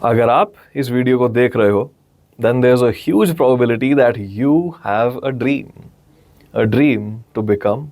अगर आप इस वीडियो को देख रहे हो then there is a huge probability that you have a dream to become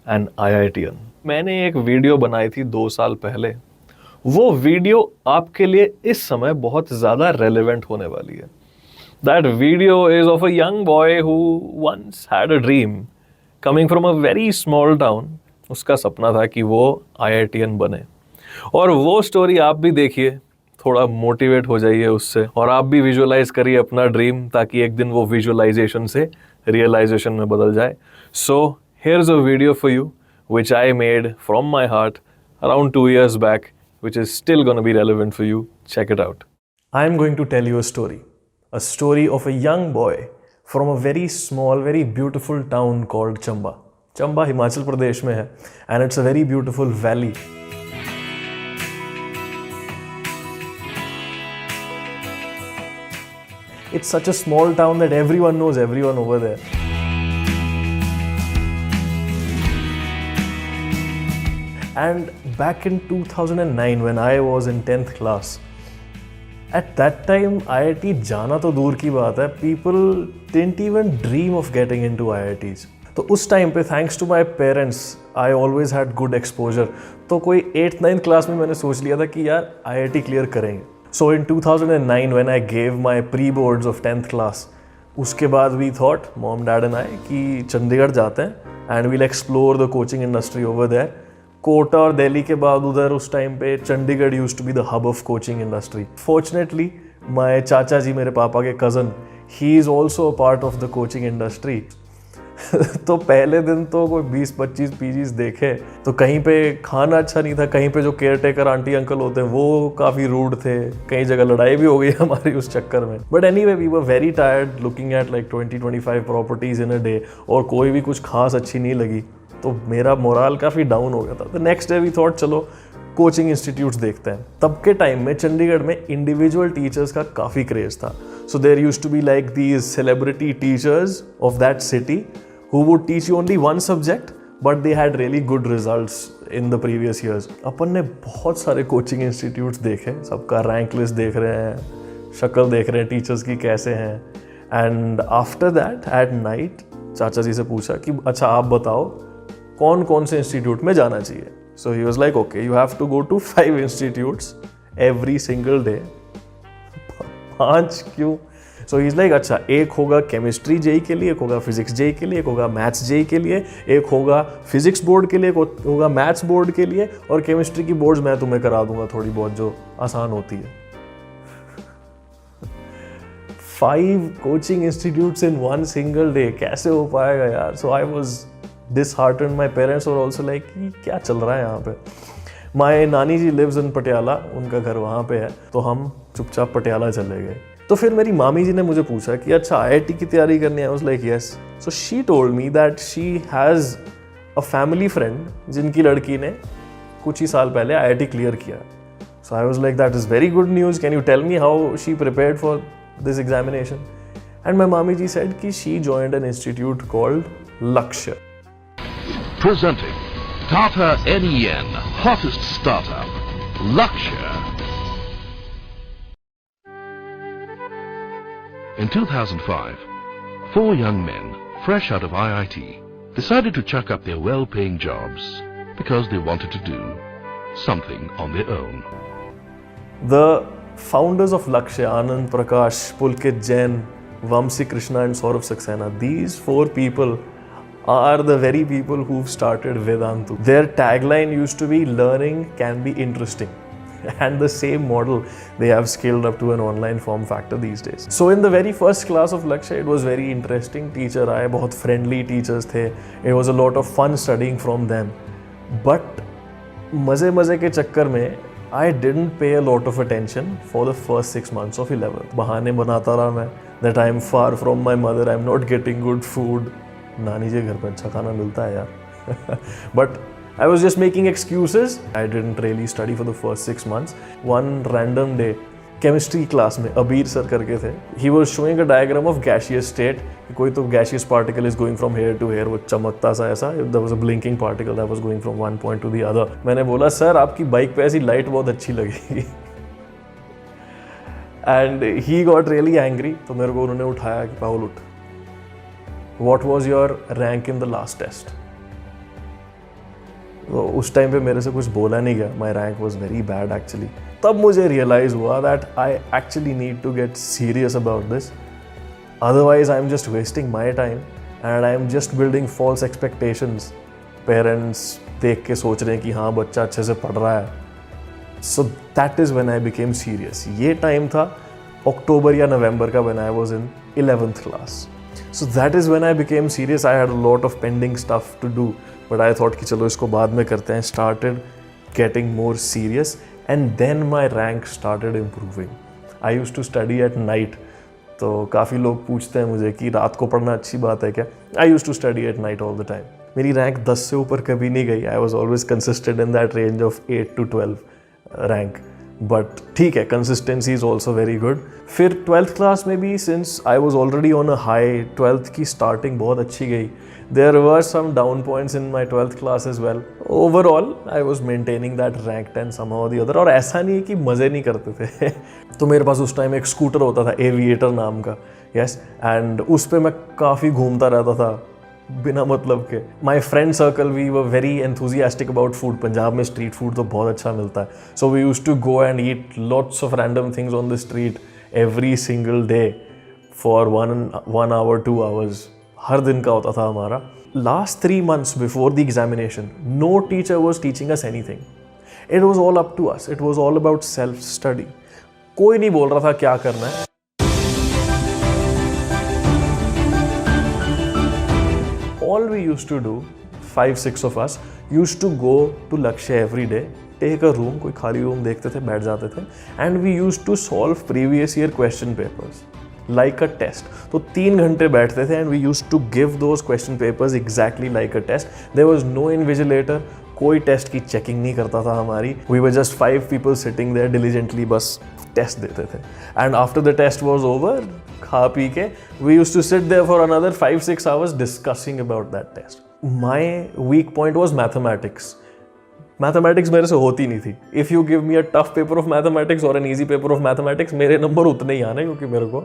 an IITian। मैंने एक वीडियो बनाई थी 2 साल पहले। वो वीडियो आपके लिए इस समय बहुत ज़्यादा रेलेवेंट होने वाली है। That video is of a young boy who once had a dream coming from a very small town. उसका सपना था कि वो IITian बने, और वो स्टोरी आप भी देखिए, थोड़ा मोटिवेट हो जाइए उससे, और आप भी विजुअलाइज करिए अपना ड्रीम, ताकि एक दिन वो विजुअलाइजेशन से रियलाइजेशन में बदल जाए। So here is a video for you which I made from my heart around 2 years back, which is still going to be relevant for you. Check it out. I am going to tell you a story of a young boy from a very small, very beautiful town called Chamba. Chamba, Himachal Pradesh में है, and it's a very beautiful valley. It's such a small town that everyone knows everyone over there. And back in 2009 when I was in 10th class, at that time IIT जाना तो दूर की बात है, people didn't even dream of getting into IITs. तो उस time पे thanks to my parents I always had good exposure. तो कोई 8th-9th क्लास में मैंने सोच लिया था कि यार IIT क्लियर करेंगे। So in 2009 when I gave my pre boards of 10th class, उसके बाद we thought, mom dad and I, कि चंडीगढ़ जाते हैं and we'll explore the coaching industry over there. Kota और दिल्ली के बाद उधर उस टाइम पे Chandigarh used to be the hub of coaching industry. Fortunately my chacha ji, मेरे पापा के cousin, he is also a part of the coaching industry. तो पहले दिन तो कोई 20-25 पीजीज देखे, तो कहीं पे खाना अच्छा नहीं था, कहीं पे जो केयर टेकर आंटी अंकल होते हैं वो काफ़ी रूड थे, कई जगह लड़ाई भी हो गई हमारी उस चक्कर में। But anyway we were very tired looking at like 20-25 properties in a day, और कोई भी कुछ खास अच्छी नहीं लगी, तो मेरा मोरल काफ़ी डाउन हो गया था। The next day we thought चलो कोचिंग इंस्टीट्यूट्स देखते हैं। तब के टाइम में चंडीगढ़ में इंडिविजुअल टीचर्स का काफ़ी क्रेज था। So there used to be like these celebrity teachers of that city who would teach you only one subject, but they had really good results in the previous years. अपन ने बहुत सारे coaching institutes देखे, सबका rank list देख रहे हैं, शक्ल देख रहे हैं टीचर्स की कैसे हैं। And after that at night चाचा जी से पूछा कि अच्छा आप बताओ कौन कौन से इंस्टीट्यूट में जाना चाहिए। So he was like okay you have to go to 5 institutes every single day. 5 क्यों? सो ही इज लाइक अच्छा, एक होगा केमिस्ट्री जेई के लिए, एक होगा फिजिक्स जेई के लिए, एक होगा मैथ्स जेई के लिए, एक होगा फिजिक्स बोर्ड के लिए, एक होगा मैथ्स बोर्ड के लिए, और केमिस्ट्री की बोर्ड्स मैं तुम्हें करा दूंगा थोड़ी बहुत जो आसान होती है। 5 coaching institutes in one single day, कैसे हो पाएगा यार? So I was disheartened. My parents were also like कि क्या चल रहा है यहाँ पे। My नानी जी lives in पटियाला, उनका घर वहाँ पे है, तो हम चुपचाप पटियाला चले गए। तो फिर मेरी मामी जी ने मुझे पूछा कि अच्छा IIT की तैयारी करनी है? I was like yes. So she told me that she has a family friend जिनकी लड़की ने कुछ ही साल पहले IIT क्लियर किया। So I was like that is very good news. Can you tell me how she prepared for this examination? And my mami ji said कि she joined an institute called Lakshya. Presenting Tata NEN, hottest startup, Lakshya. In 2005, 4 young men, fresh out of IIT, decided to chuck up their well-paying jobs because they wanted to do something on their own. The founders of Lakshya, Anand Prakash, Pulkit Jain, Vamsi Krishna and Saurav Saxena, these 4 people are the very people who've started Vedantu. Their tagline used to be learning can be interesting, and the same model they have scaled up to an online form factor these days. So in the very first class of Lakshya, it was very interesting. Teacher आए, बहुत friendly teachers थे. It was a lot of fun studying from them. But मज़े के चक्कर में I didn't pay a lot of attention for the first 6 months of 11th. बहाने बनाता रहा मैं that I am far from my mother, I am not getting good food. नानी जी घर पे अच्छा खाना मिलता है यार। But I was just making excuses. I didn't really study for the first 6 months. One random day chemistry class में Abir sir करके थे, he was showing a diagram of gaseous state. कोई तो gaseous particle is going from here to here, वो चमकता सा ऐसा, that was a blinking particle that was going from one point to the other. मैंने बोला सर आपकी bike पे ऐसी लाइट बहुत अच्छी लगेगी। And he got really angry. तो मेरे को उन्होंने उठाया कि पाहुल उठ, what was your rank in the last test. तो उस टाइम पे मेरे से कुछ बोला नहीं गया. My rank was very bad actually. तब मुझे रियलाइज हुआ that I actually need to get serious about this, otherwise I am just wasting my time and I am just building false expectations. Parents देख के सोच रहे हैं कि हाँ बच्चा अच्छे से पढ़ रहा है. So that is when I became serious. ये टाइम था अक्टूबर या नवंबर का, when I was in 11th class. So that is when I became serious. I had a lot of pending stuff to do, but I thought कि चलो इसको बाद में करते हैं. Started getting more serious and then my rank started improving. I used to study at night. तो काफ़ी लोग पूछते हैं मुझे कि रात को पढ़ना अच्छी बात है क्या. I used to study at night all the time. मेरी रैंक 10 से ऊपर कभी नहीं गई. I was always consistent in that range of 8 to 12 rank. But ठीक है, consistency is also very good. फिर 12th क्लास में भी since I was already on a high, 12th की स्टार्टिंग बहुत अच्छी गई. There were some down points in my 12th class as well. Overall I was maintaining that rank 10 somehow the other. और ऐसा नहीं है कि मज़े नहीं करते थे. तो मेरे पास उस टाइम एक स्कूटर होता था एविएटर नाम का. यस, एंड उस पर मैं काफ़ी घूमता रहता था बिना मतलब के. My friend circle we were very enthusiastic about food. Punjab में स्ट्रीट फूड तो बहुत अच्छा मिलता है. So we used to go and eat lots of random things on the street every single day for 1 hour 2 hours. हर दिन का होता था हमारा. Last 3 months before the examination no teacher was teaching us anything. It was all up to us. It was all about self study. कोई नहीं बोल रहा था क्या करना है. All we used to do, 5-6 of us, used to go to Lakshya every day, take a room, कोई खाली रूम देखते थे, बैठ जाते थे, and we used to solve previous year question papers like a test. तो 3 घंटे बैठते थे and we used to give those question papers exactly like a test. There was no invigilator, कोई टेस्ट की चेकिंग नहीं करता था हमारी. We were just 5 people sitting there diligently, बस टेस्ट देते थे. And after the test was over, खा पी के we used to sit there for another 5-6 hours discussing about that test. My weak point was mathematics. Mathematics मेरे से होती नहीं थी. If you give me a tough paper of mathematics or an easy paper of mathematics, मेरे number उतने ही आने क्योंकि मेरे को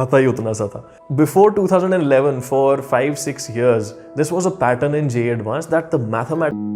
आता ही उतना सा था. Before 2011, for 5-6 years, this was a pattern in JEE Advanced that the mathematics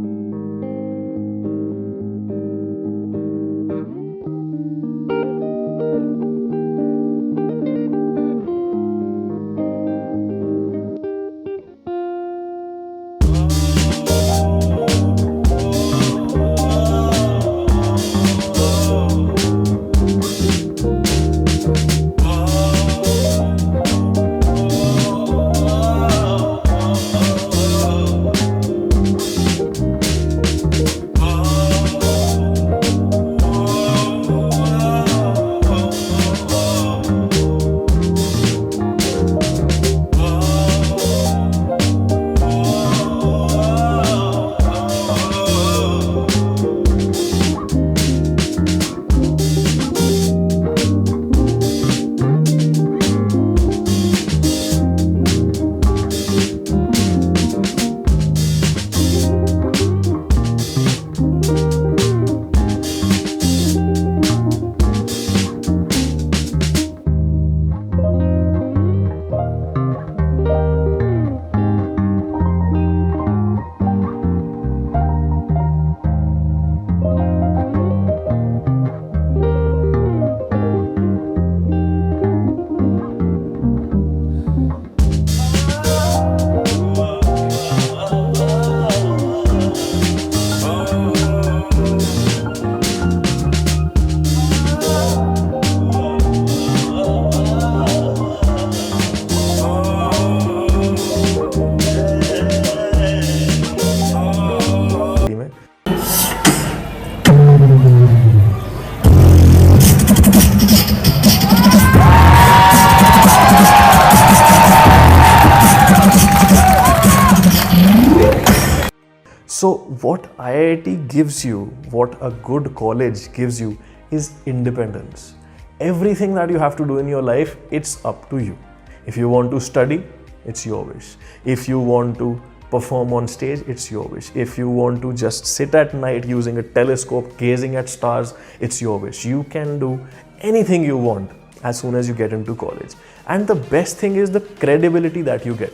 So what IIT gives you, what a good college gives you is independence. Everything that you have to do in your life, it's up to you. If you want to study, it's your wish. If you want to perform on stage, it's your wish. If you want to just sit at night using a telescope, gazing at stars, it's your wish. You can do anything you want as soon as you get into college. And the best thing is the credibility that you get.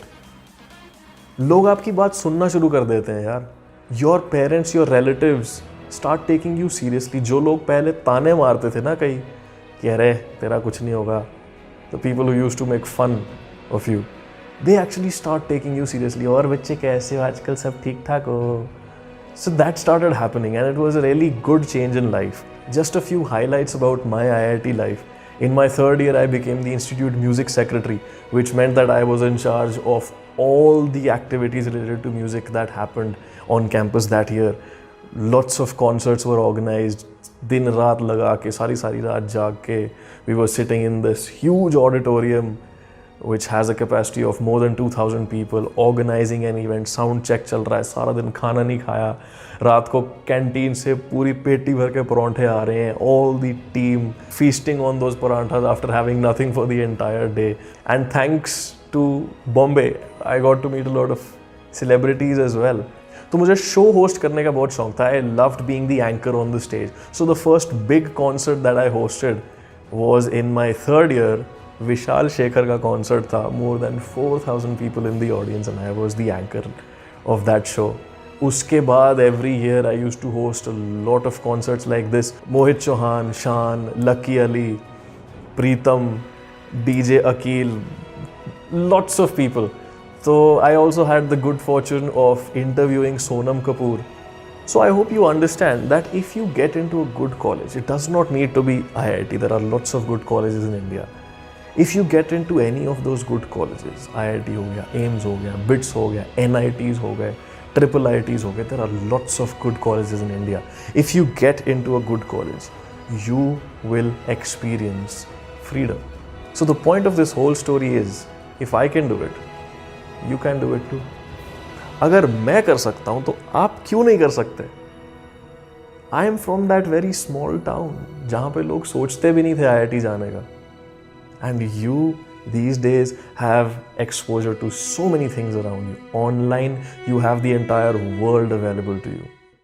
लोग आपकी बात सुनना शुरू कर देते हैं यार. Your parents, your relatives start taking you seriously. जो लोग पहले ताने मारते थे ना कहीं कि अरे तेरा कुछ नहीं होगा, the people who used to make fun of you, they actually start taking you seriously. और बच्चे कैसे हो आजकल, सब ठीक ठाक हो. So that started happening and it was a really good change in life. Just a few highlights about my IIT life. In my third year, I became the Institute Music Secretary, which meant that I was in charge of all the activities related to music that happened on campus that year. Lots of concerts were organized. दिन रात लगा के सारी रात जाग के we were sitting in this huge auditorium which has a capacity of more than 2,000 people, organizing an event. Sound check चल रहा है, सारा दिन खाना नहीं खाया, रात को कैंटीन से पूरी पेटी भर के परांठे आ रहे हैं. All the team feasting on those paranthas after having nothing for the entire day. And thanks to Bombay, I got to meet a lot of celebrities as well. तो मुझे शो होस्ट करने का बहुत शौक था. I loved being the anchor on the stage. So the first big concert that I hosted was in my third year. Vishal Shekhar का concert था. More than 4,000 people in the audience and I was the anchor of that show. उसके बाद every year I used to host a lot of concerts like this. Mohit Chauhan, Shaan, Lucky Ali, Pritam, DJ Akeel, lots of people. So I also had the good fortune of interviewing Sonam Kapoor. So I hope you understand that if you get into a good college, it does not need to be IIT. There are lots of good colleges in India. If you get into any of those good colleges, IIT हो गया, AIMS हो गया, BITS हो गया, NITs हो गए, triple IITs हो गए, there are lots of good colleges in India. If you get into a good college, you will experience freedom. So the point of this whole story is, if I can do it, you can do it too. अगर मैं कर सकता हूं तो आप क्यों नहीं कर सकते? I am from that very small town जहां पे लोग सोचते भी नहीं थे IIT जाने का. And you these days have exposure to so many things around you. Online, you have the entire world available to you.